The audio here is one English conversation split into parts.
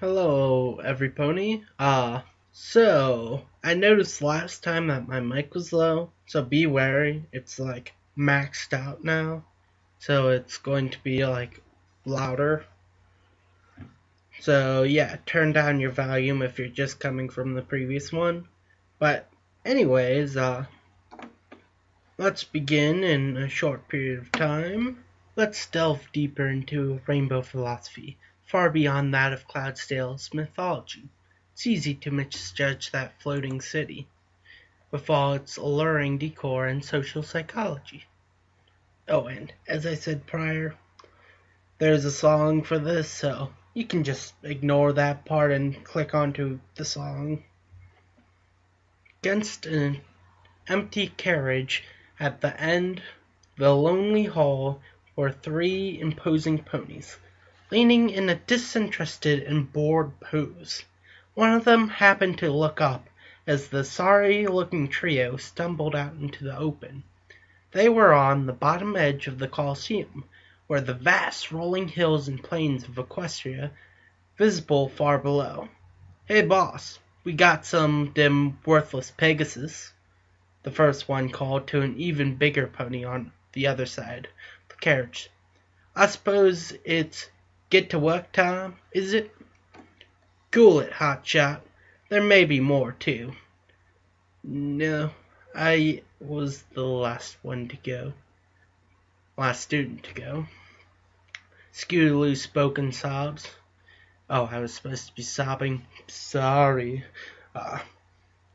Hello, every pony. So I noticed last time that my mic was low, so be wary. It's like maxed out now, so it's going to be like louder. So yeah, turn down your volume if you're just coming from the previous one. But anyways, let's begin in a short period of time. Let's delve deeper into rainbow philosophy, far beyond that of Cloudsdale's mythology. It's easy to misjudge that floating city, with all its alluring decor and social psychology. Oh, and as I said prior, there's a song for this, so you can just ignore that part and click onto the song. Against an empty carriage at the end of the lonely hall were three imposing ponies, leaning in a disinterested and bored pose. One of them happened to look up as the sorry-looking trio stumbled out into the open. They were on the bottom edge of the Colosseum, where the vast rolling hills and plains of Equestria visible far below. "Hey, boss, we got some dem worthless Pegasus," the first one called to an even bigger pony on the other side of the carriage. "I suppose it's get to work time, is it?" "Cool it, Hotshot. There may be more, too." "No, I was the last one to go. Last student to go." Scootaloo spoke in sobs. Oh, I was supposed to be sobbing. Sorry.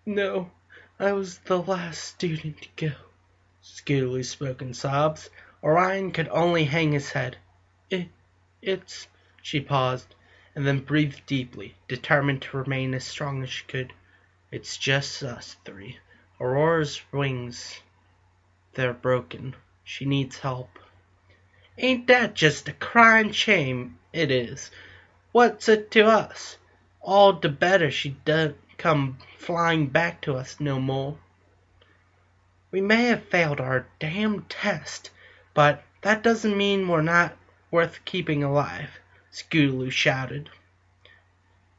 No, I was the last student to go. Scootaloo spoke in sobs. Orion could only hang his head. It's... She paused, and then breathed deeply, determined to remain as strong as she could. "It's just us three. Aurora's wings, they're broken. She needs help." "Ain't that just a crying shame, it is. What's it to us? All the better she don't come flying back to us no more." "We may have failed our damned test, but that doesn't mean we're not worth keeping alive," Scootaloo shouted.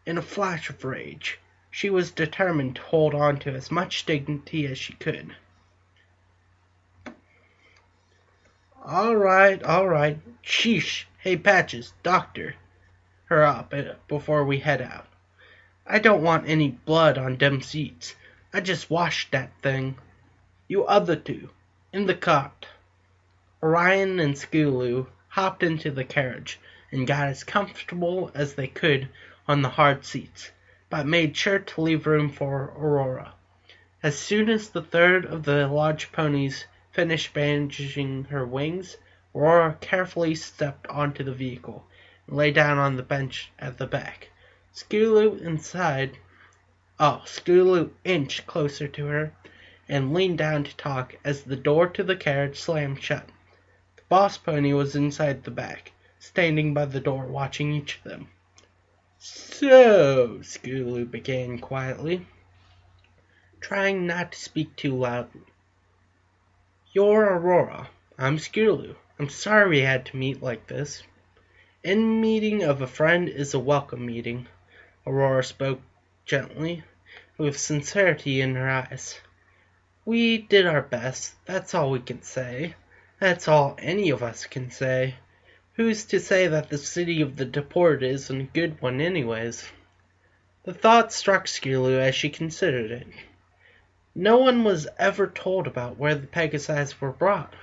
In a flash of rage, she was determined to hold on to as much dignity as she could. All right. Sheesh. Hey, Patches, doctor her up before we head out. I don't want any blood on dem seats. I just washed that thing. You other two, in the cart." Orion and Scootaloo hopped into the carriage and got as comfortable as they could on the hard seats, but made sure to leave room for Aurora. As soon as the third of the large ponies finished bandaging her wings, Aurora carefully stepped onto the vehicle and lay down on the bench at the back. Scootaloo inched closer to her and leaned down to talk as the door to the carriage slammed shut. The boss pony was inside the back, standing by the door watching each of them. "So," Scootaloo began quietly, trying not to speak too loudly, "you're Aurora. I'm Scootaloo. I'm sorry we had to meet like this." "Any meeting of a friend is a welcome meeting." Aurora spoke gently, with sincerity in her eyes. "We did our best. That's all we can say. That's all any of us can say. Who's to say that the city of the deported isn't a good one anyways?" The thought struck Scootaloo as she considered it. No one was ever told about where the Pegasi were brought.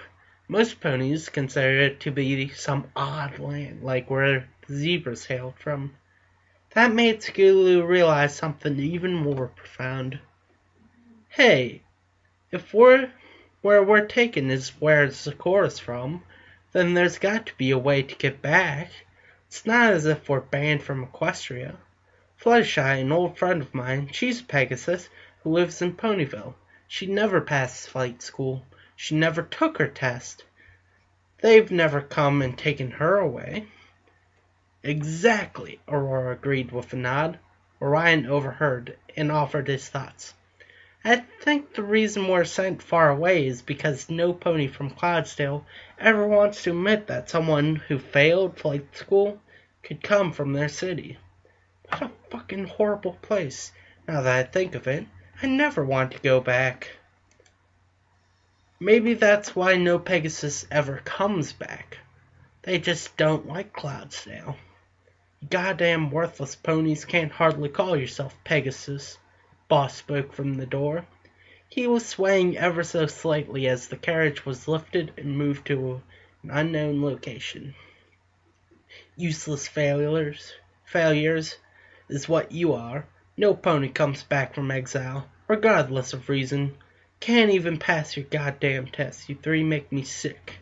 Most ponies consider it to be some odd land, like where the zebras hailed from. That made Scootaloo realize something even more profound. "Hey, if where we're taken is where Zecора's from, then there's got to be a way to get back. It's not as if we're banned from Equestria. Fluttershy, an old friend of mine, she's a Pegasus who lives in Ponyville. She never passed flight school. She never took her test. They've never come and taken her away." "Exactly," Aurora agreed with a nod. Orion overheard and offered his thoughts. "I think the reason we're sent far away is because no pony from Cloudsdale ever wants to admit that someone who failed flight school could come from their city. What a fucking horrible place. Now that I think of it, I never want to go back. Maybe that's why no Pegasus ever comes back. They just don't like Cloudsdale. You goddamn worthless ponies can't hardly call yourself Pegasus. Boss spoke from the door. He was swaying ever so slightly as the carriage was lifted and moved to an unknown location. Useless failures is what you are. No pony comes back from exile, regardless of reason. Can't even pass your goddamn test. You three make me sick.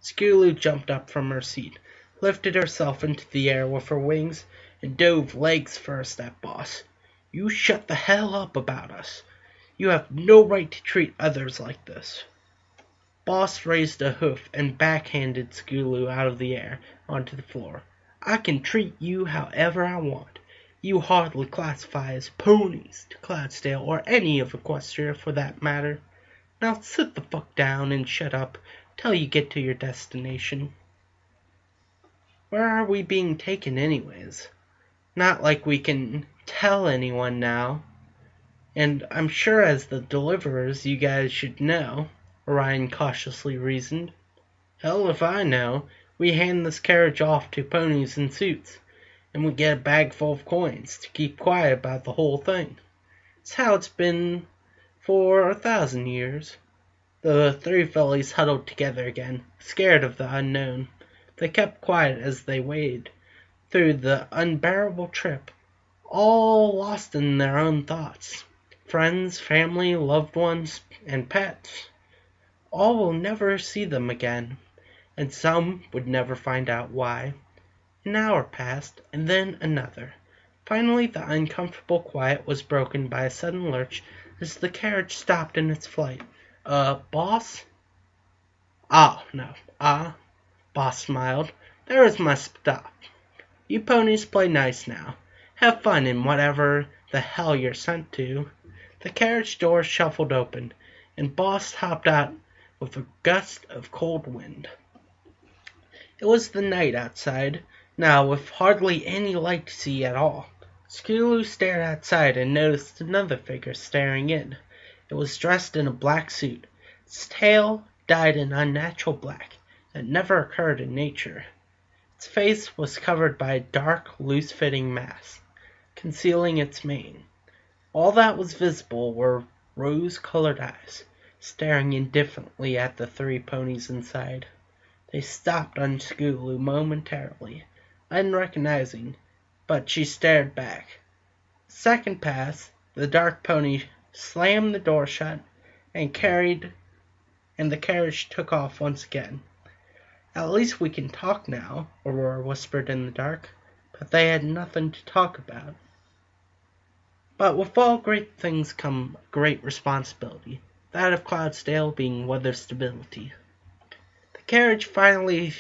Skulu jumped up from her seat, lifted herself into the air with her wings, and dove legs first at Boss. You shut the hell up about us. You have no right to treat others like this. Boss raised a hoof and backhanded Skulu out of the air onto the floor. I can treat you however I want. You hardly classify as ponies to Cloudsdale or any of Equestria for that matter. Now sit the fuck down and shut up till you get to your destination. Where are we being taken anyways? Not like we can tell anyone now. And I'm sure as the deliverers you guys should know, Orion cautiously reasoned. Hell if I know. We hand this carriage off to ponies in suits, and we get a bag full of coins to keep quiet about the whole thing. It's how it's been for 1,000 years. The three fillies huddled together again, scared of the unknown. They kept quiet as they waded through the unbearable trip, all lost in their own thoughts. Friends, family, loved ones, and pets. All will never see them again, and some would never find out why. An hour passed, and then another. Finally the uncomfortable quiet was broken by a sudden lurch as the carriage stopped in its flight. Boss? Oh, no. Boss smiled. There is my stop. You ponies play nice now. Have fun in whatever the hell you're sent to. The carriage door shuffled open, and Boss hopped out with a gust of cold wind. It was the night outside, now with hardly any light to see at all. Skulu stared outside and noticed another figure staring in. It was dressed in a black suit, its tail dyed an unnatural black that never occurred in nature. Its face was covered by a dark, loose-fitting mask, concealing its mane. All that was visible were rose-colored eyes, staring indifferently at the three ponies inside. They stopped on Skulu momentarily, unrecognizing, but she stared back. A second passed, the dark pony slammed the door shut, and the carriage took off once again. At least we can talk now, Aurora whispered in the dark, but they had nothing to talk about. But with all great things come great responsibility, that of Cloudsdale being weather stability. The carriage finally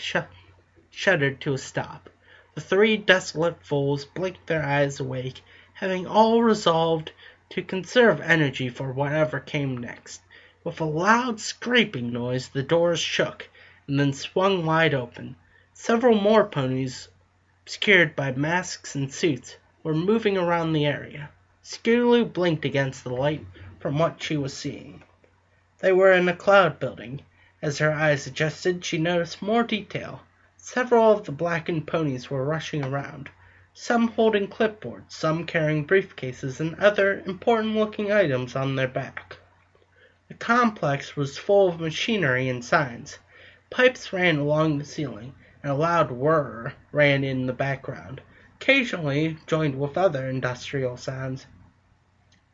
shuddered to a stop. The three desolate fools blinked their eyes awake, having all resolved to conserve energy for whatever came next. With a loud scraping noise, the doors shook, and then swung wide open. Several more ponies, obscured by masks and suits, were moving around the area. Skulu blinked against the light from what she was seeing. They were in a cloud building. As her eyes adjusted, she noticed more detail. Several of the blackened ponies were rushing around, some holding clipboards, some carrying briefcases and other important-looking items on their back. The complex was full of machinery and signs. Pipes ran along the ceiling, and a loud whir ran in the background, occasionally joined with other industrial sounds,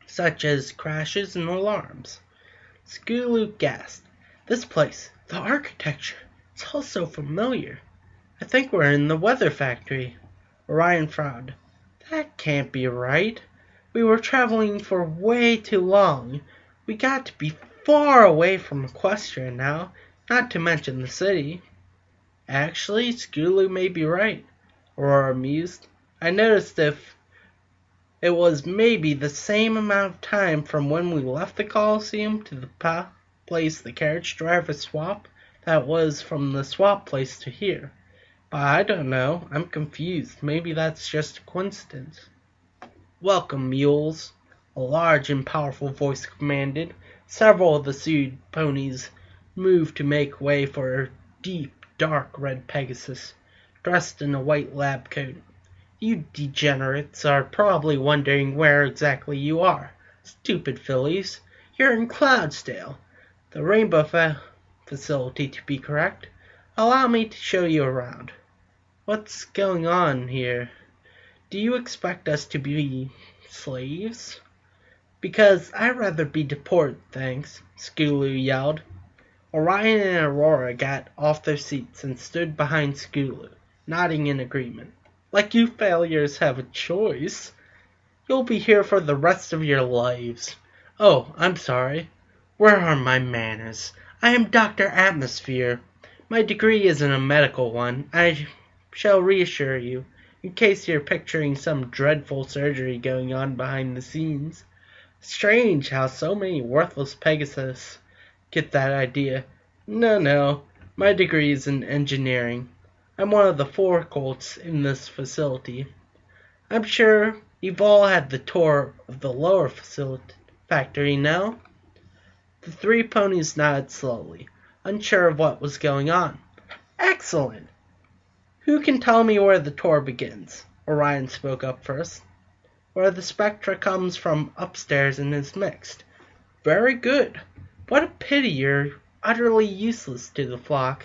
such as crashes and alarms. Skulu gasped. This place, the architecture, it's all so familiar. I think we're in the weather factory. Orion frowned. That can't be right. We were traveling for way too long. We got to be far away from Equestria now, not to mention the city. Actually, Skulu may be right, Aurora mused. I noticed if it was maybe the same amount of time from when we left the Colosseum to the place the carriage driver swap, that was from the swap place to here. But I don't know. I'm confused. Maybe that's just a coincidence. "Welcome, mules!" a large and powerful voice commanded. Several of the sued ponies moved to make way for a deep, dark red Pegasus, dressed in a white lab coat. "You degenerates are probably wondering where exactly you are. Stupid fillies! You're in Cloudsdale, the Rainbow facility to be correct. Allow me to show you around. What's going on here? Do you expect us to be slaves?" "Because I'd rather be deported, thanks," Skulu yelled. Orion and Aurora got off their seats and stood behind Skulu, nodding in agreement. "Like you failures have a choice. You'll be here for the rest of your lives. Oh, I'm sorry. Where are my manners? I am Dr. Atmosphere. My degree isn't a medical one, I shall reassure you, in case you're picturing some dreadful surgery going on behind the scenes. Strange how so many worthless Pegasus get that idea. No, my degree is in engineering. I'm one of the forecolts in this facility. I'm sure you've all had the tour of the lower factory now?" The three ponies nodded slowly, unsure of what was going on. "Excellent! Who can tell me where the tour begins?" Orion spoke up first. "Where the spectra comes from upstairs and is mixed. Very good. What a pity you're utterly useless to the flock.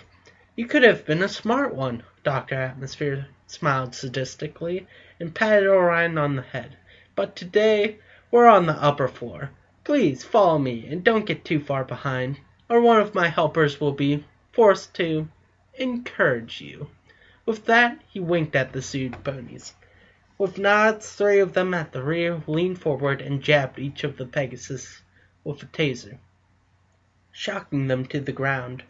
You could have been a smart one." Dr. Atmosphere smiled sadistically and patted Orion on the head. "But today we're on the upper floor. Please follow me and don't get too far behind, or one of my helpers will be forced to encourage you." With that he winked at the sued ponies. With nods, three of them at the rear leaned forward and jabbed each of the Pegasus with a taser, shocking them to the ground.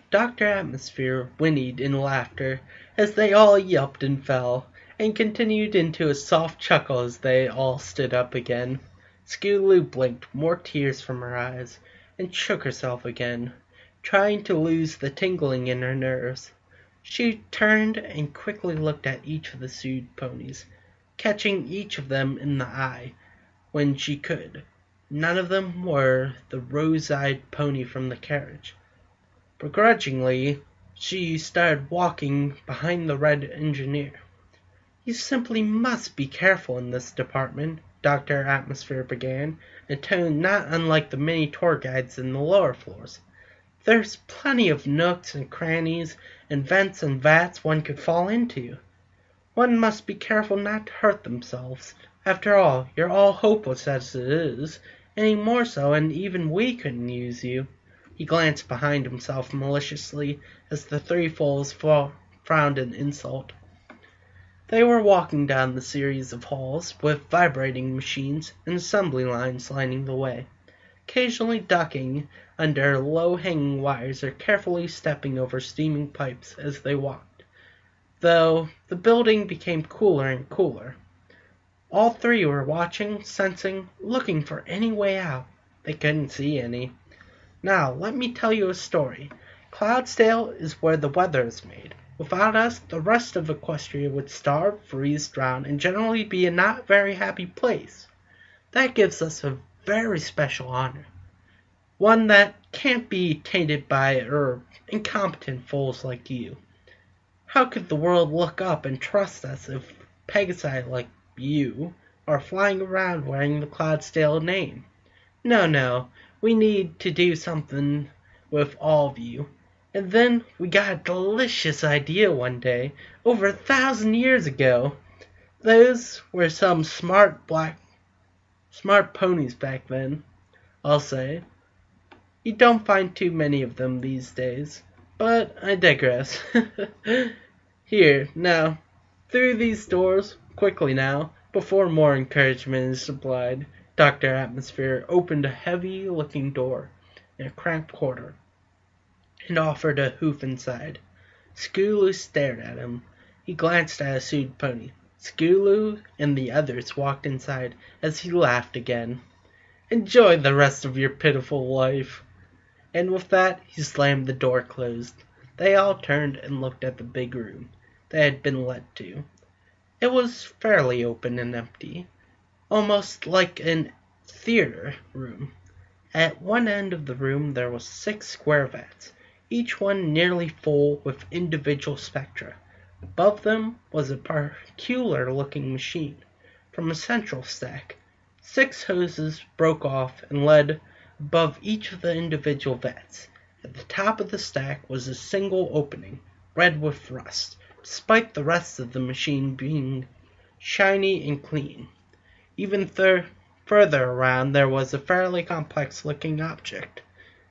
Dr. Atmosphere whinnied in laughter as they all yelped and fell, and continued into a soft chuckle as they all stood up again. Skulu blinked more tears from her eyes, and shook herself again, trying to lose the tingling in her nerves. She turned and quickly looked at each of the sued ponies, catching each of them in the eye when she could. None of them were the rose-eyed pony from the carriage. Begrudgingly, she started walking behind the red engineer. "You simply must be careful in this department," Dr. Atmosphere began, in a tone not unlike the many tour guides in the lower floors. "There's plenty of nooks and crannies and vents and vats one could fall into. One must be careful not to hurt themselves. After all, you're all hopeless as it is, any more so, and even we couldn't use you." He glanced behind himself maliciously as the three foals frowned in insult. They were walking down the series of halls, with vibrating machines and assembly lines lining the way, occasionally ducking under low-hanging wires or carefully stepping over steaming pipes as they walked, though the building became cooler and cooler. All three were watching, sensing, looking for any way out. They couldn't see any. "Now, let me tell you a story. Cloudsdale is where the weather is made. Without us, the rest of Equestria would starve, freeze, drown, and generally be a not very happy place. That gives us a very special honor. One that can't be tainted by, incompetent fools like you. How could the world look up and trust us if Pegasi like you are flying around wearing the Cloudsdale name? No, we need to do something with all of you. And then we got a delicious idea one day, over 1,000 years ago. Those were some smart ponies back then, I'll say. You don't find too many of them these days. But I digress. Here, now, through these doors, quickly now, before more encouragement is supplied." Dr. Atmosphere opened a heavy-looking door in a cramped corridor and offered a hoof inside. Skulu stared at him. He glanced at a sued pony. Skulu and the others walked inside as he laughed again. "Enjoy the rest of your pitiful life." And with that he slammed the door closed. They all turned and looked at the big room they had been led to. It was fairly open and empty. almost like a theater room. At one end of the room there were 6 square vats, each one nearly full with individual spectra. Above them was a peculiar-looking machine. From a central stack, 6 hoses broke off and led above each of the individual vats. At the top of the stack was a single opening, red with rust, despite the rest of the machine being shiny and clean. Even further around there was a fairly complex-looking object,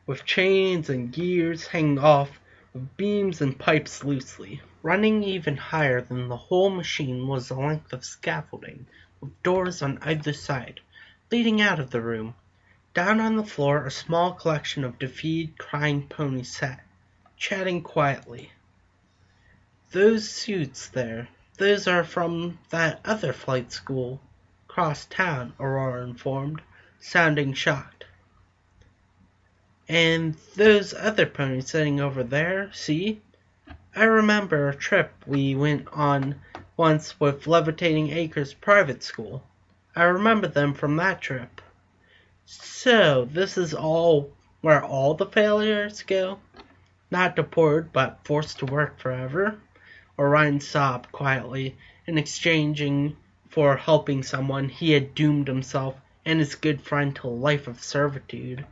with chains and gears hanging off of beams and pipes loosely. Running even higher than the whole machine was a length of scaffolding, with doors on either side, leading out of the room. Down on the floor a small collection of defeated, crying ponies sat, chatting quietly. "Those suits there, those are from that other flight school across town," Aurora informed, sounding shocked. "And those other ponies sitting over there, see? I remember a trip we went on once with Levitating Acres Private School. I remember them from that trip. So this is all where all the failures go? Not deported, but forced to work forever?" Orion sobbed quietly, in exchanging for helping someone he had doomed himself and his good friend to a life of servitude.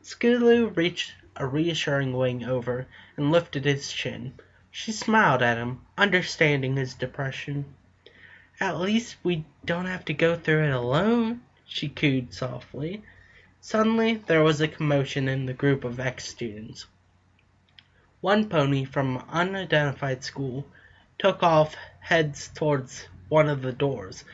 Skulu reached a reassuring wing over and lifted his chin. She smiled at him, understanding his depression. "At least we don't have to go through it alone," she cooed softly. Suddenly there was a commotion in the group of ex-students. One pony from an unidentified school took off heads towards one of the doors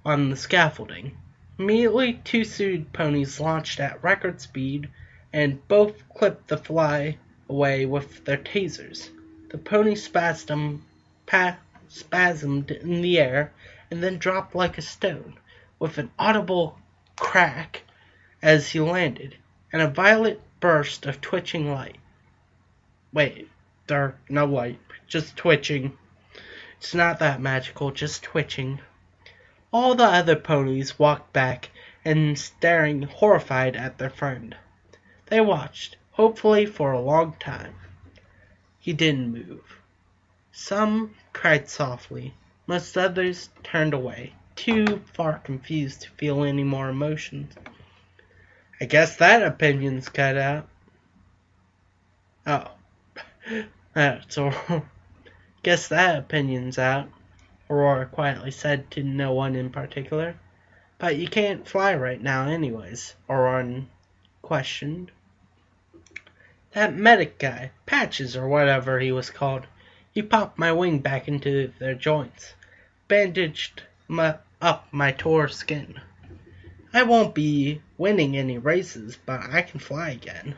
on the scaffolding. Immediately 2 suited ponies launched at record speed and both clipped the fly away with their tasers. The pony spasmed in the air and then dropped like a stone, with an audible crack as he landed, and a violent burst of twitching light. Wait, there no light, just twitching. It's not that magical, just twitching. All the other ponies walked back and staring horrified at their friend. They watched, hopefully for a long time. He didn't move. Some cried softly. Most others turned away, too far confused to feel any more emotions. "I guess that opinion's cut out." "Oh, that's all. Guess that opinion's out," Aurora quietly said to no one in particular. "But you can't fly right now anyways," Orion questioned. "That medic guy, Patches or whatever he was called, he popped my wing back into their joints, bandaged up my tore skin. I won't be winning any races, but I can fly again."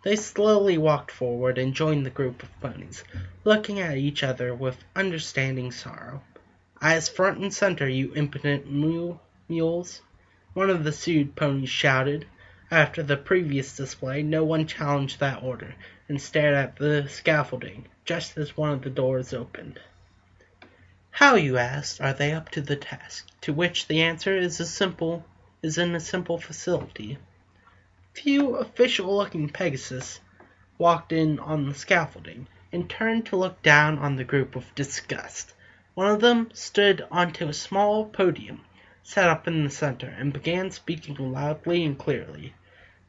They slowly walked forward and joined the group of ponies, looking at each other with understanding sorrow. "Eyes front and center, you impotent mules," one of the sued ponies shouted. After the previous display, no one challenged that order, and stared at the scaffolding, just as one of the doors opened. "How, you ask, are they up to the task?" To which the answer is in a simple facility. Few official-looking Pegasus walked in on the scaffolding, and turned to look down on the group with disgust. One of them stood onto a small podium, set up in the center, and began speaking loudly and clearly.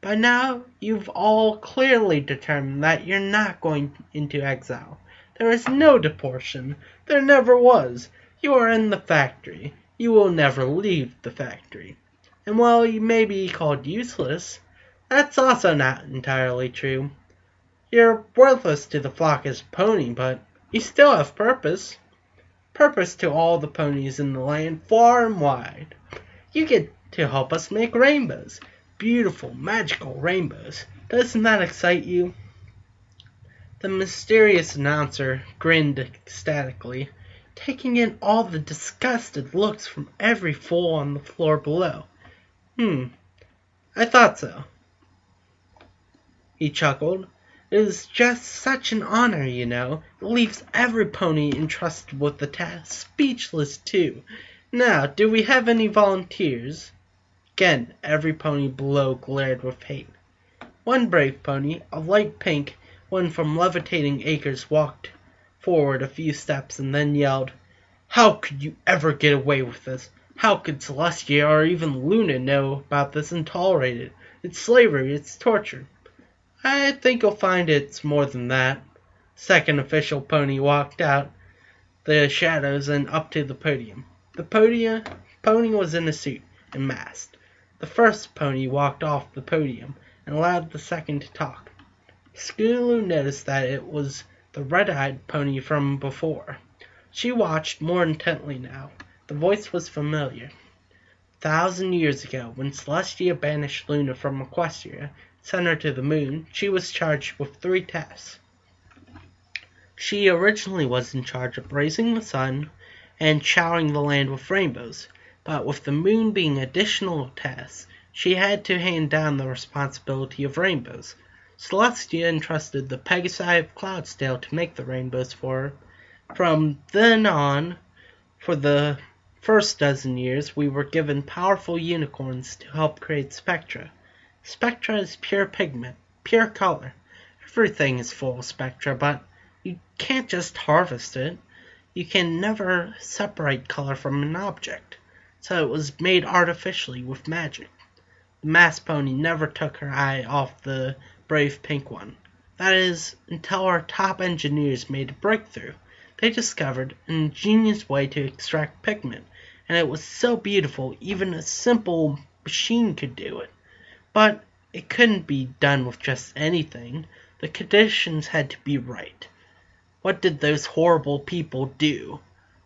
"By now you've all clearly determined that you're not going into exile. There is no deportation. There never was. You are in the factory. You will never leave the factory. And while you may be called useless, that's also not entirely true. You're worthless to the flock as a pony, but you still have purpose. Purpose to all the ponies in the land, far and wide. You get to help us make rainbows. Beautiful, magical rainbows. Doesn't that excite you?" The mysterious announcer grinned ecstatically, taking in all the disgusted looks from every fool on the floor below. I thought so," he chuckled. "It is just such an honor, you know. It leaves every pony entrusted with the task speechless, too. Now, do we have any volunteers? Again, every pony below glared with hate. One brave pony, a light pink one from Levitating Acres, walked forward a few steps and then yelled, "How could you ever get away with this? How could Celestia or even Luna know about this and tolerate it? It's slavery, it's torture." "I think you'll find it's more than that." Second official pony walked out the shadows and up to the podium. The pony was in a suit and masked. The first pony walked off the podium and allowed the second to talk. Skulu noticed that it was the red-eyed pony from before. She watched more intently now. The voice was familiar. 1,000 years ago, when Celestia banished Luna from Equestria, sent her to the moon, she was charged with 3 tasks. She originally was in charge of raising the sun and showering the land with rainbows, but with the moon being additional tasks, she had to hand down the responsibility of rainbows. Celestia entrusted the Pegasi of Cloudsdale to make the rainbows for her. From then on, for the first dozen years, we were given powerful unicorns to help create spectra. Spectra is pure pigment, pure color. Everything is full of spectra, but you can't just harvest it. You can never separate color from an object, so it was made artificially with magic. The masked pony never took her eye off the brave pink one. That is, until our top engineers made a breakthrough. They discovered an ingenious way to extract pigment, and it was so beautiful even a simple machine could do it. But it couldn't be done with just anything. The conditions had to be right. What did those horrible people do?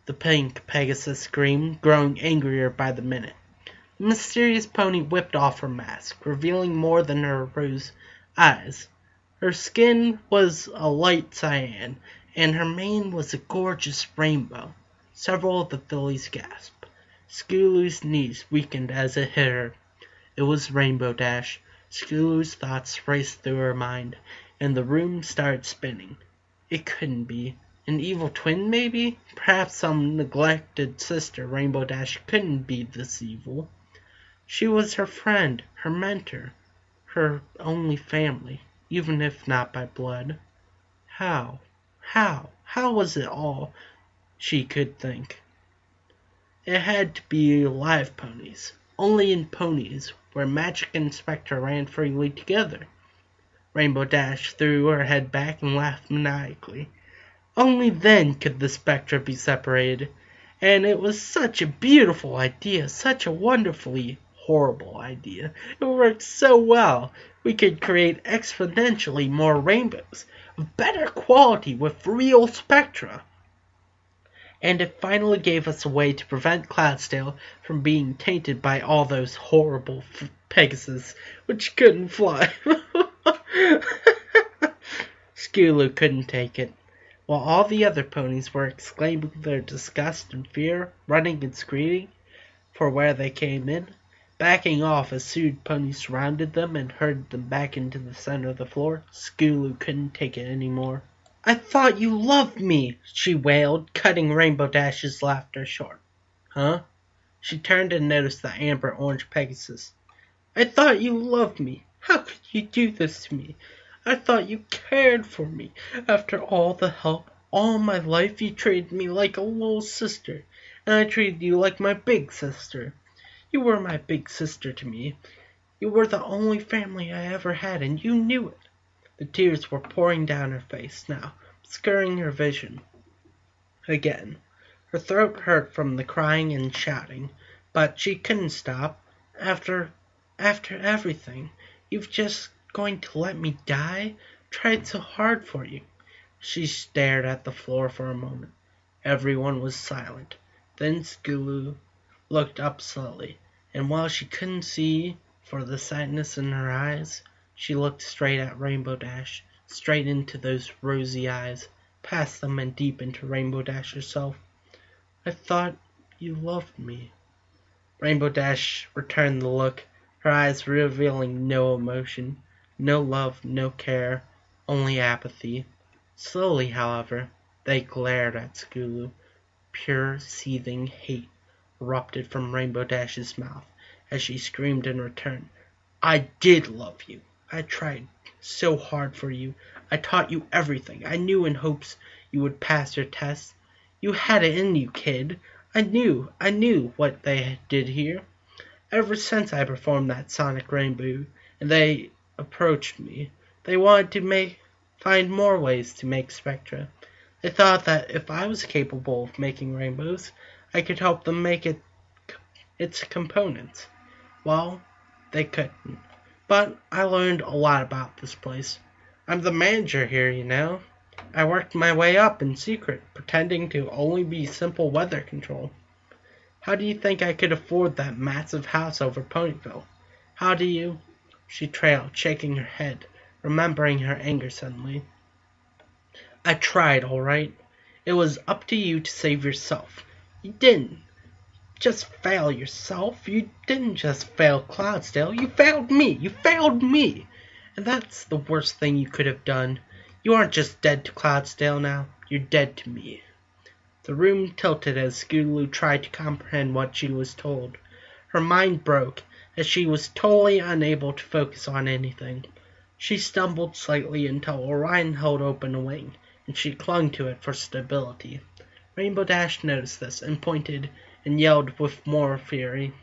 The pink Pegasus screamed, growing angrier by the minute. The mysterious pony whipped off her mask, revealing more than her rose eyes. Her skin was a light cyan, and her mane was a gorgeous rainbow. Several of the fillies gasped. Skulu's knees weakened as it hit her. It was Rainbow Dash. Skulu's thoughts raced through her mind, and the room started spinning. It couldn't be. An evil twin, maybe? Perhaps some neglected sister. Rainbow Dash couldn't be this evil. She was her friend, her mentor, her only family, even if not by blood. How was it all she could think? It had to be live ponies. Only in ponies, where magic and spectra ran freely together. Rainbow Dash threw her head back and laughed maniacally. Only then could the spectra be separated. And it was such a beautiful idea, such a wonderfully horrible idea. It worked so well. We could create exponentially more rainbows, of better quality with real spectra. And it finally gave us a way to prevent Cloudsdale from being tainted by all those horrible Pegasus, which couldn't fly. Skulu couldn't take it. While all the other ponies were exclaiming their disgust and fear, running and screaming for where they came in, backing off as soon ponies surrounded them and herded them back into the center of the floor, Skulu couldn't take it anymore. "I thought you loved me," she wailed, cutting Rainbow Dash's laughter short. "Huh?" She turned and noticed the amber-orange Pegasus. "I thought you loved me. How could you do this to me? I thought you cared for me. After all the help, all my life, you treated me like a little sister, and I treated you like my big sister. You were my big sister to me. You were the only family I ever had, and you knew it." The tears were pouring down her face now, obscuring her vision. Again, her throat hurt from the crying and shouting, but she couldn't stop. After everything, you've just going to let me die? Tried so hard for you. She stared at the floor for a moment. Everyone was silent. Then Skulu looked up slowly, and while she couldn't see for the sadness in her eyes, she looked straight at Rainbow Dash, straight into those rosy eyes, past them and deep into Rainbow Dash herself. "I thought you loved me." Rainbow Dash returned the look, her eyes revealing no emotion, no love, no care, only apathy. Slowly, however, they glared at Skulu, pure seething hate, erupted from Rainbow Dash's mouth as she screamed in return. I did love you. I tried so hard for you. I taught you everything I knew in hopes you would pass your tests. You had it in you, kid. I knew what they did here. Ever since I performed that sonic rainbow, and they approached me, they wanted to find more ways to make spectra. They thought that if I was capable of making rainbows, I could help them make its components. Well, they couldn't. But I learned a lot about this place. I'm the manager here, you know. I worked my way up in secret, pretending to only be simple weather control. How do you think I could afford that massive house over Ponyville? How do you? She trailed, shaking her head, remembering her anger suddenly. I tried, all right. It was up to you to save yourself. You didn't just fail yourself. You didn't just fail Cloudsdale. You failed me. You failed me. And that's the worst thing you could have done. You aren't just dead to Cloudsdale now. You're dead to me. The room tilted as Scootaloo tried to comprehend what she was told. Her mind broke as she was totally unable to focus on anything. She stumbled slightly until Orion held open a wing, and she clung to it for stability. Rainbow Dash noticed this and pointed and yelled with more fury.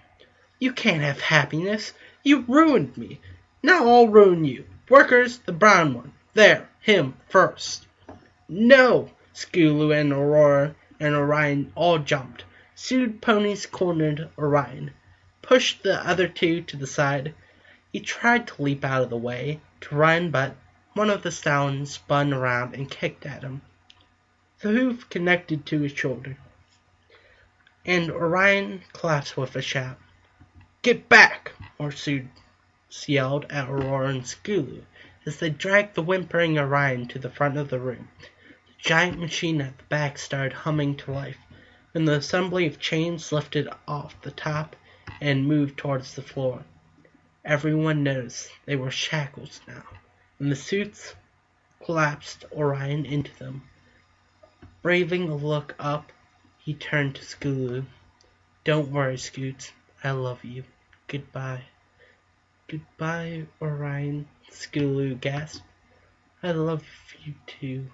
You can't have happiness. You ruined me. Now I'll ruin you. Workers, the brown one. There, him first. No! Scootaloo and Aurora and Orion all jumped. Sued ponies cornered Orion, pushed the other two to the side. He tried to leap out of the way to run, but one of the stallions spun around and kicked at him. The hoof connected to his shoulder, and Orion collapsed with a shout. Get back! Sued yelled at Aurora and Scootaloo as they dragged the whimpering Orion to the front of the room. The giant machine at the back started humming to life, and the assembly of chains lifted off the top and moved towards the floor. Everyone noticed they were shackles now, and the suits collapsed Orion into them. Braving a look up, he turned to Scootaloo. Don't worry, Scoots. I love you. Goodbye. Goodbye, Orion, Scootaloo gasped. I love you too.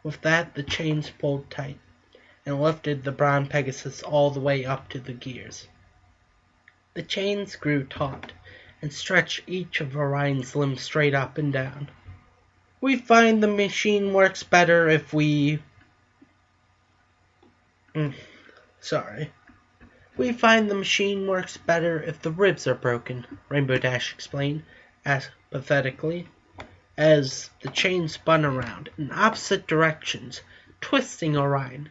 With that, the chains pulled tight and lifted the brown Pegasus all the way up to the gears. The chains grew taut and stretched each of Orion's limbs straight up and down. We find the machine works better if we... We find the machine works better if the ribs are broken, Rainbow Dash explained, apathetically, as the chain spun around in opposite directions, twisting Orion.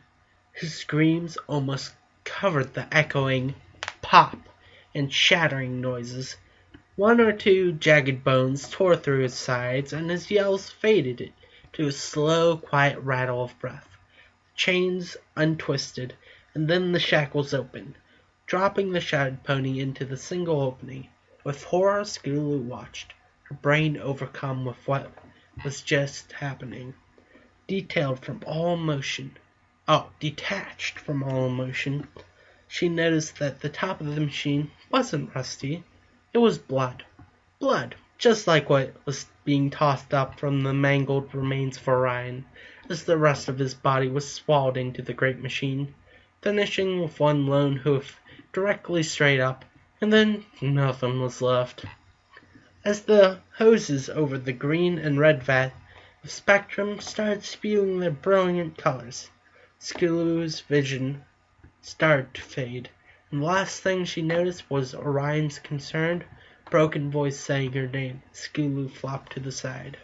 His screams almost covered the echoing pop and shattering noises. One or two jagged bones tore through his sides, and his yells faded to a slow, quiet rattle of breath. The chains untwisted, and then the shackles opened, dropping the shattered pony into the single opening. With horror, Scootaloo watched, her brain overcome with what was just happening. Detached from all emotion, she noticed that the top of the machine wasn't rusty. It was blood. Blood, just like what was being tossed up from the mangled remains of Orion, as the rest of his body was swallowed into the great machine, finishing with one lone hoof directly straight up, and then nothing was left. As the hoses over the green and red vat of spectrum started spewing their brilliant colors, Scootaloo's vision started to fade, and the last thing she noticed was Orion's concerned, broken voice saying her name. Scootaloo flopped to the side.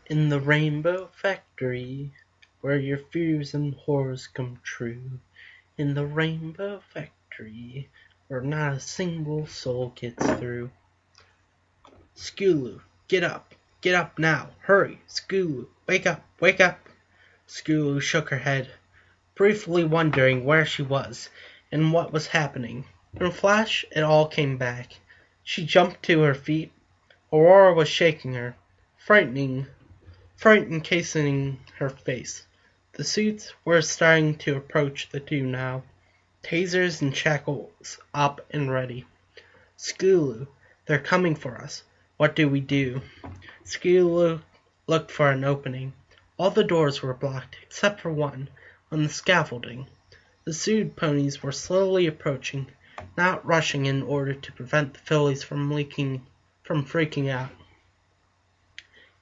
In the Rainbow Factory, where your fears and horrors come true. In the Rainbow Factory, where not a single soul gets through. Scootaloo, get up! Get up now! Hurry! Scootaloo, wake up! Wake up! Scootaloo shook her head, briefly wondering where she was and what was happening. In a flash, it all came back. She jumped to her feet. Aurora was shaking her, fright encasing her face. The suits were starting to approach the two now. tasers and shackles up and ready. Skulu, they're coming for us. What do we do? Skulu looked for an opening. All the doors were blocked except for one, on the scaffolding. The sued ponies were slowly approaching, not rushing in order to prevent the fillies from freaking out.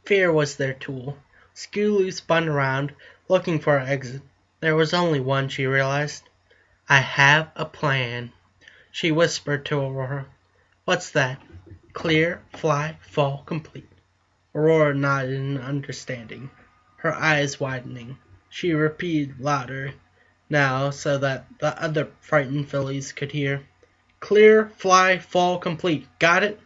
Fear was their tool. Skulu spun around, looking for an exit. There was only one, she realized. I have a plan, she whispered to Aurora. What's that? Clear, fly, fall, complete. Aurora nodded in understanding, her eyes widening. She repeated louder now so that the other frightened fillies could hear. Clear, fly, fall, complete. Got it?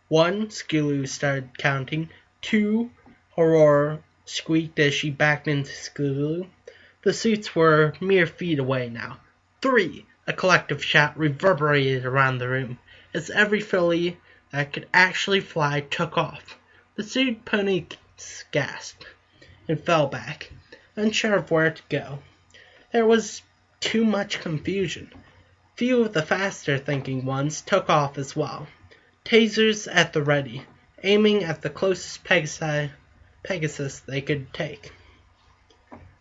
1, Skulu started counting. 2, Aurora squeaked as she backed into Skulu. The suits were mere feet away now. 3, a collective shout reverberated around the room as every filly that could actually fly took off. The sued ponies gasped and fell back, unsure of where to go. There was too much confusion. Few of the faster-thinking ones took off as well, tasers at the ready, aiming at the closest Pegasus they could take.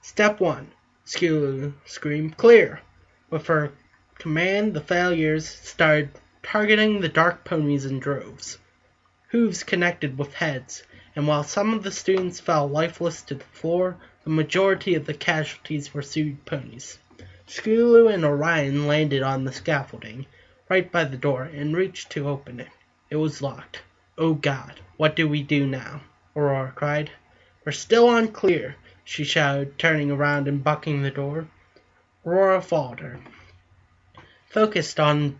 Step 1, Skulu screamed, clear! With her command, the failures started targeting the dark ponies in droves. Hooves connected with heads, and while some of the students fell lifeless to the floor, the majority of the casualties were sued ponies. Skulu and Orion landed on the scaffolding, right by the door, and reached to open it. It was locked. Oh God, what do we do now? Aurora cried. We're still on clear, she shouted, turning around and bucking the door. Aurora followed her, focusing the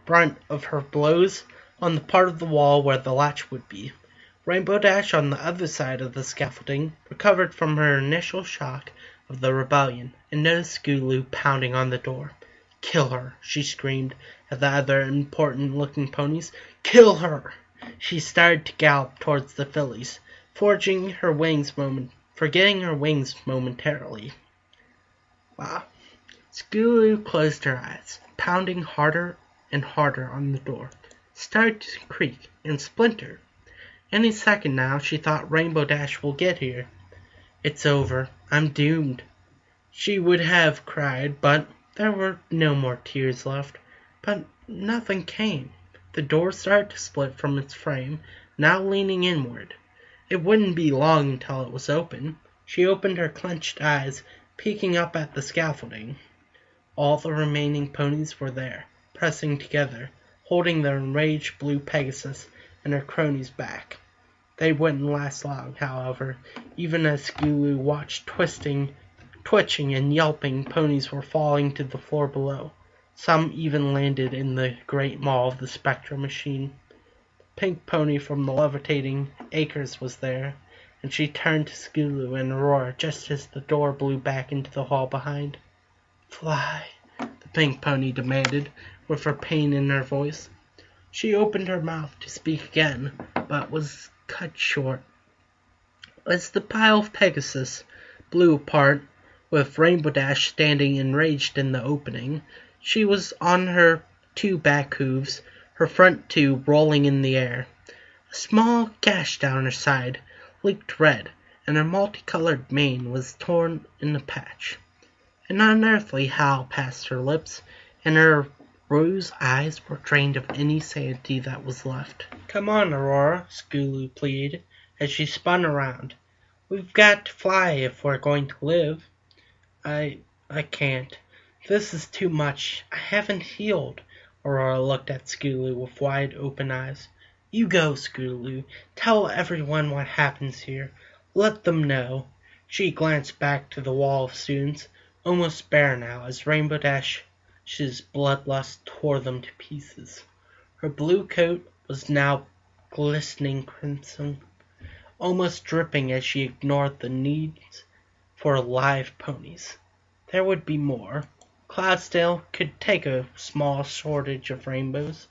brunt of her blows on the part of the wall where the latch would be. Rainbow Dash, on the other side of the scaffolding, recovered from her initial shock of the rebellion and noticed Skulu pounding on the door. Kill her, she screamed at the other important-looking ponies. Kill her! She started to gallop towards the fillies, forgetting her wings momentarily. Wow. Skulu closed her eyes, pounding harder and harder on the door. Started to creak and splinter. Any second now, she thought Rainbow Dash will get here. It's over. I'm doomed. She would have cried, but there were no more tears left. But nothing came. The door started to split from its frame, now leaning inward. It wouldn't be long until it was open. She opened her clenched eyes, peeking up at the scaffolding. All the remaining ponies were there, pressing together, holding their enraged blue Pegasus and her cronies back. They wouldn't last long, however, even as Skulu watched twitching and yelping ponies were falling to the floor below. Some even landed in the great maw of the Spectra machine. The pink pony from the levitating acres was there, and she turned to Skulu and Aurora just as the door blew back into the hall behind. Fly, the pink pony demanded, with her pain in her voice. She opened her mouth to speak again, but was cut short. As the pile of Pegasus blew apart, with Rainbow Dash standing enraged in the opening, she was on her 2 back hooves, her front 2 rolling in the air. A small gash down her side leaked red, and her multicolored mane was torn in a patch. An unearthly howl passed her lips, and her rose eyes were drained of any sanity that was left. Come on, Aurora, Skulu pleaded, as she spun around. We've got to fly if we're going to live. I can't. This is too much. I haven't healed. Aurora looked at Skulu with wide open eyes. You go, Skulu. Tell everyone what happens here. Let them know. She glanced back to the wall of students, almost bare now, as Rainbow Dash's bloodlust tore them to pieces. Her blue coat was now glistening crimson, almost dripping as she ignored the needs for live ponies. There would be more. Cloudsdale could take a small shortage of rainbows.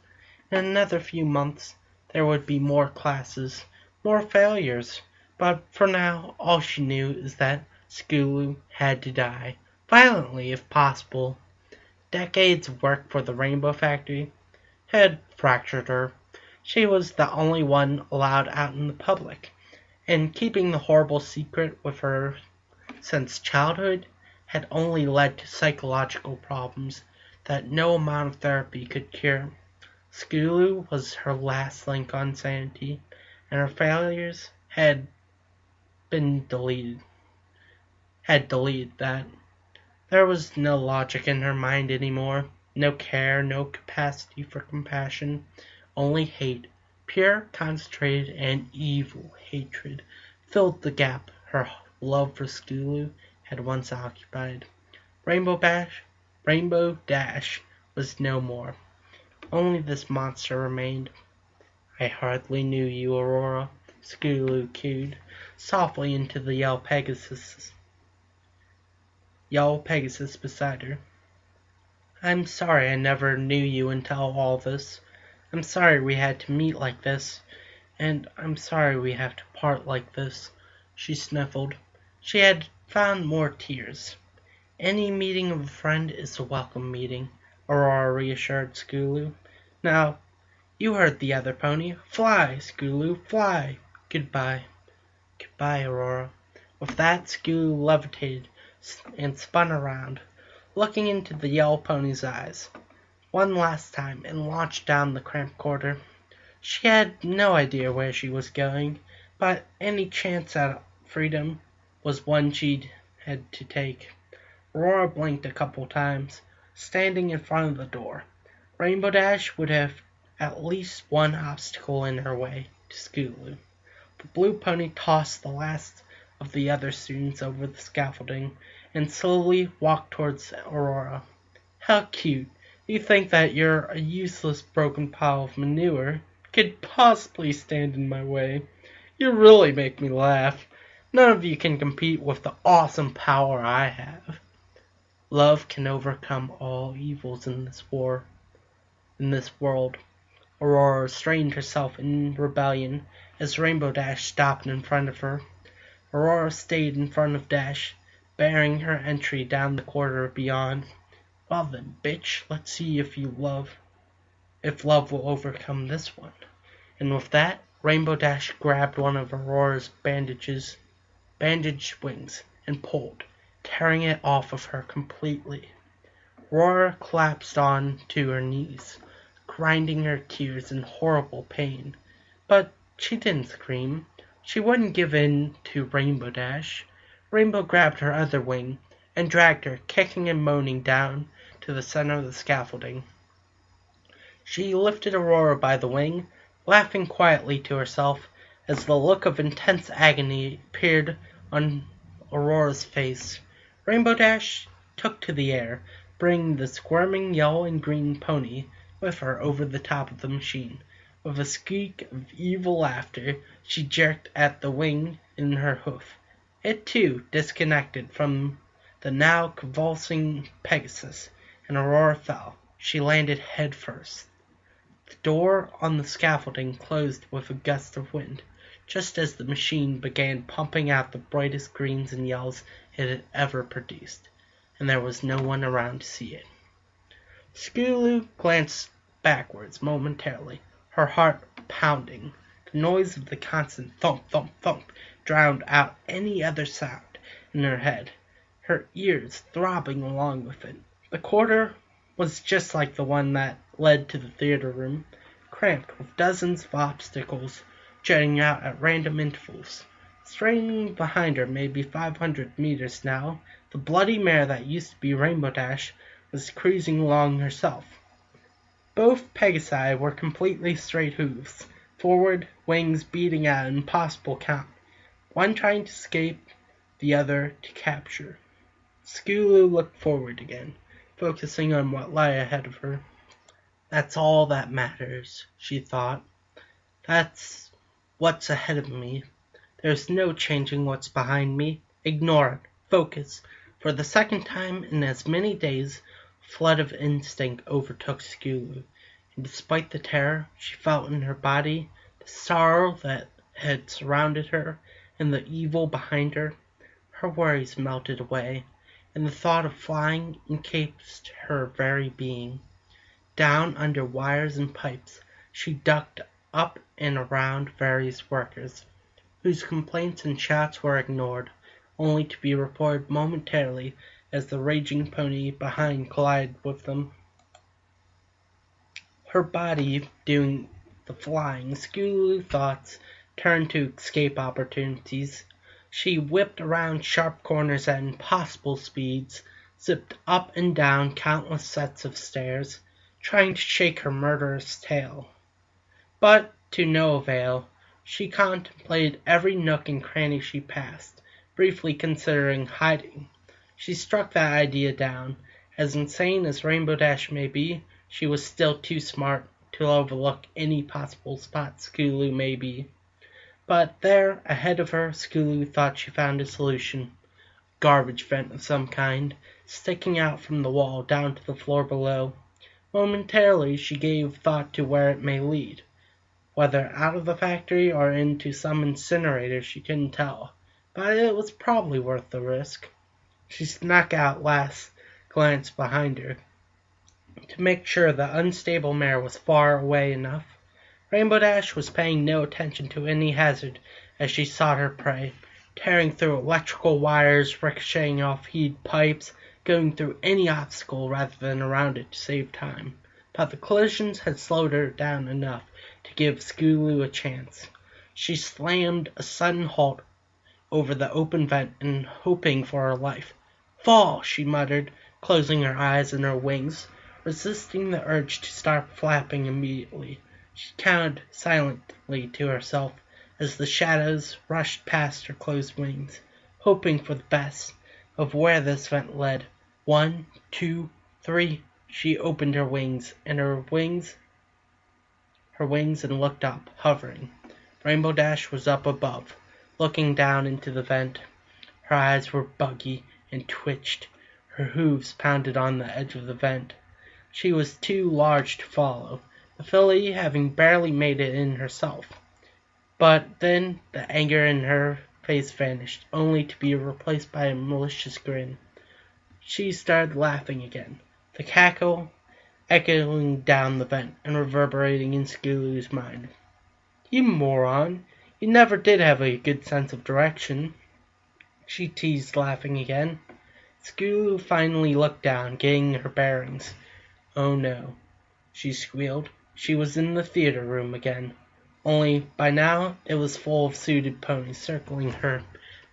In another few months there would be more classes, more failures, but for now all she knew is that Skulu had to die violently if possible. Decades of work for the Rainbow Factory had fractured her. She was the only one allowed out in the public, and keeping the horrible secret with her since childhood had only led to psychological problems that no amount of therapy could cure. Skulu was her last link on sanity, and her failures been deleted had deleted that. There was no logic in her mind anymore, no care, no capacity for compassion, only hate, pure, concentrated, and evil hatred filled the gap her love for Skulu had once occupied. Rainbow Dash was no more. Only this monster remained. I hardly knew you, Aurora, Skulu cooed softly into the yellow Pegasus beside her. I'm sorry I never knew you until all this. I'm sorry we had to meet like this. And I'm sorry we have to part like this. She sniffled. She had found more tears. Any meeting of a friend is a welcome meeting, Aurora reassured Skulu. Now, you heard the other pony. Fly, Skulu, fly. Goodbye. Goodbye, Aurora. With that, Skulu levitated and spun around, looking into the yellow pony's eyes one last time, and launched down the cramped corridor. She had no idea where she was going, but any chance at freedom was one she had to take. Aurora blinked a couple times, standing in front of the door. Rainbow Dash would have at least one obstacle in her way to Skulu. The blue pony tossed the last of the other students over the scaffolding and slowly walked towards Aurora. How cute! You think that you're a useless broken pile of manure could possibly stand in my way. You really make me laugh. None of you can compete with the awesome power I have. Love can overcome all evils in this world. Aurora strained herself in rebellion as Rainbow Dash stopped in front of her. Aurora stayed in front of Dash, barring her entry down the corridor beyond. Well then, bitch, let's see if love will overcome this one. And with that, Rainbow Dash grabbed one of Aurora's bandaged wings and pulled, tearing it off of her completely. Aurora collapsed on to her knees, grinding her tears in horrible pain. But she didn't scream. She wouldn't give in to Rainbow Dash. Rainbow grabbed her other wing and dragged her, kicking and moaning, down to the center of the scaffolding. She lifted Aurora by the wing, laughing quietly to herself as the look of intense agony appeared on Aurora's face. Rainbow Dash took to the air, bringing the squirming yellow and green pony with her over the top of the machine. With a squeak of evil laughter, she jerked at the wing in her hoof. It too disconnected from the now convulsing Pegasus, and Aurora fell. She landed head first. The door on the scaffolding closed with a gust of wind, just as the machine began pumping out the brightest greens and yellows it had ever produced, and there was no one around to see it. Skulu glanced backwards momentarily, her heart pounding. The noise of the constant thump, thump, thump drowned out any other sound in her head, her ears throbbing along with it. The corridor was just like the one that led to the theater room, cramped with dozens of obstacles jutting out at random intervals. Straining behind her, maybe 500 meters now, the bloody mare that used to be Rainbow Dash was cruising along herself. Both Pegasi were completely straight hooves, forward wings beating at an impossible count, one trying to escape, the other to capture. Skulu looked forward again, focusing on what lay ahead of her. That's all that matters, she thought. That's what's ahead of me. There's no changing what's behind me. Ignore it. Focus. For the second time in as many days, a flood of instinct overtook Skulu, and despite the terror she felt in her body, the sorrow that had surrounded her, and the evil behind her, her worries melted away, and the thought of flying encased her very being. Down under wires and pipes she ducked up and around various workers, whose complaints and shouts were ignored, only to be reported momentarily as the raging pony behind collided with them. Her body doing the flying, Scootaloo thoughts turned to escape opportunities. She whipped around sharp corners at impossible speeds, zipped up and down countless sets of stairs, trying to shake her murderous tail. But to no avail. She contemplated every nook and cranny she passed, briefly considering hiding. She struck that idea down. As insane as Rainbow Dash may be, she was still too smart to overlook any possible spot Scootaloo may be. But there, ahead of her, Scootaloo thought she found a solution. Garbage vent of some kind, sticking out from the wall down to the floor below. Momentarily she gave thought to where it may lead. Whether out of the factory or into some incinerator she couldn't tell, but it was probably worth the risk. She snuck out last glance behind her to make sure the unstable mare was far away enough. Rainbow Dash was paying no attention to any hazard as she sought her prey, tearing through electrical wires, ricocheting off heat pipes, going through any obstacle rather than around it to save time. But the collisions had slowed her down enough to give Scootaloo a chance. She slammed a sudden halt over the open vent and hoping for her life. "Fall!" she muttered, closing her eyes and her wings, resisting the urge to start flapping immediately. She counted silently to herself as the shadows rushed past her closed wings, hoping for the best of where this vent led. 1, 2, 3. She opened her wings and looked up, hovering. Rainbow Dash was up above, looking down into the vent. Her eyes were buggy and twitched. Her hooves pounded on the edge of the vent. She was too large to follow, the filly having barely made it in herself. But then the anger in her face vanished, only to be replaced by a malicious grin. She started laughing again, the cackle echoing down the vent and reverberating in Scootaloo's mind. "You moron! You never did have a good sense of direction," she teased, laughing again. Scootaloo finally looked down, getting her bearings. "Oh no," she squealed. She was in the theater room again. Only by now it was full of suited ponies circling her.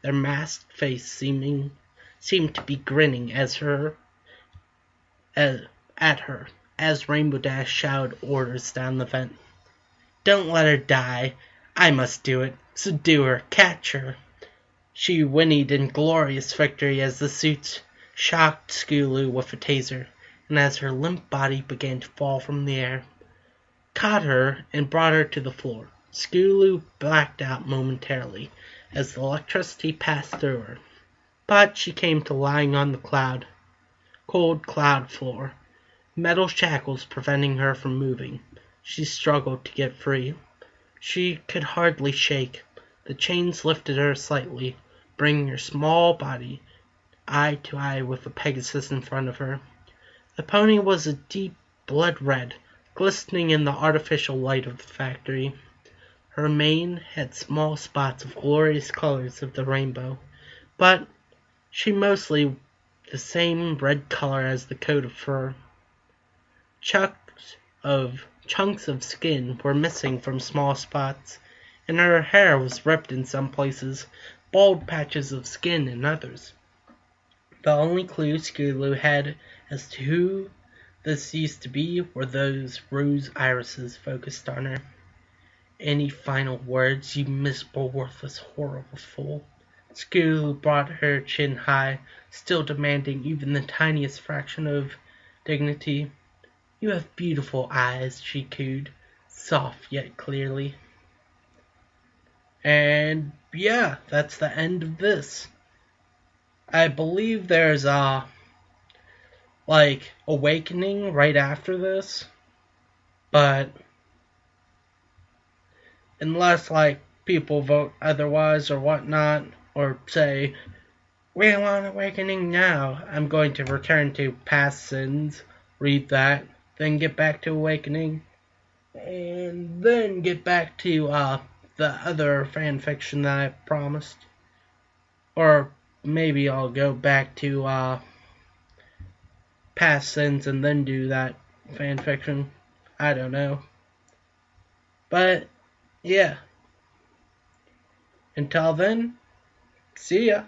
Their masked faces seemed to be grinning at her as Rainbow Dash shouted orders down the vent. "Don't let her die. I must do it. Subdue her. Catch her." She whinnied in glorious victory as the suits shocked Scootaloo with a taser, and as her limp body began to fall from the air. Caught her and brought her to the floor. Scootaloo blacked out momentarily as the electricity passed through her, but she came to lying on the cold cloud floor, metal shackles preventing her from moving. She struggled to get free. She could hardly shake. The chains lifted her slightly, bringing her small body eye to eye with the Pegasus in front of her. The pony was a deep blood red, glistening in the artificial light of the factory. Her mane had small spots of glorious colors of the rainbow, but she mostly the same red color as the coat of fur. Chunks of skin were missing from small spots, and her hair was ripped in some places, bald patches of skin in others. The only clue Scootaloo had as to who this used to be were those rose irises focused on her. "Any final words, you miserable, worthless, horrible fool?" Scootaloo brought her chin high, still demanding even the tiniest fraction of dignity. "You have beautiful eyes," she cooed, soft yet clearly. And yeah, that's the end of this. I believe there's a awakening right after this, but unless people vote otherwise or whatnot, or say Real Awakening now. I'm going to return to Past Sins, read that, then get back to Awakening, and then get back to the other fan fiction that I promised. Or maybe I'll go back to Past Sins and then do that fan fiction. I don't know. But yeah. Until then, see ya.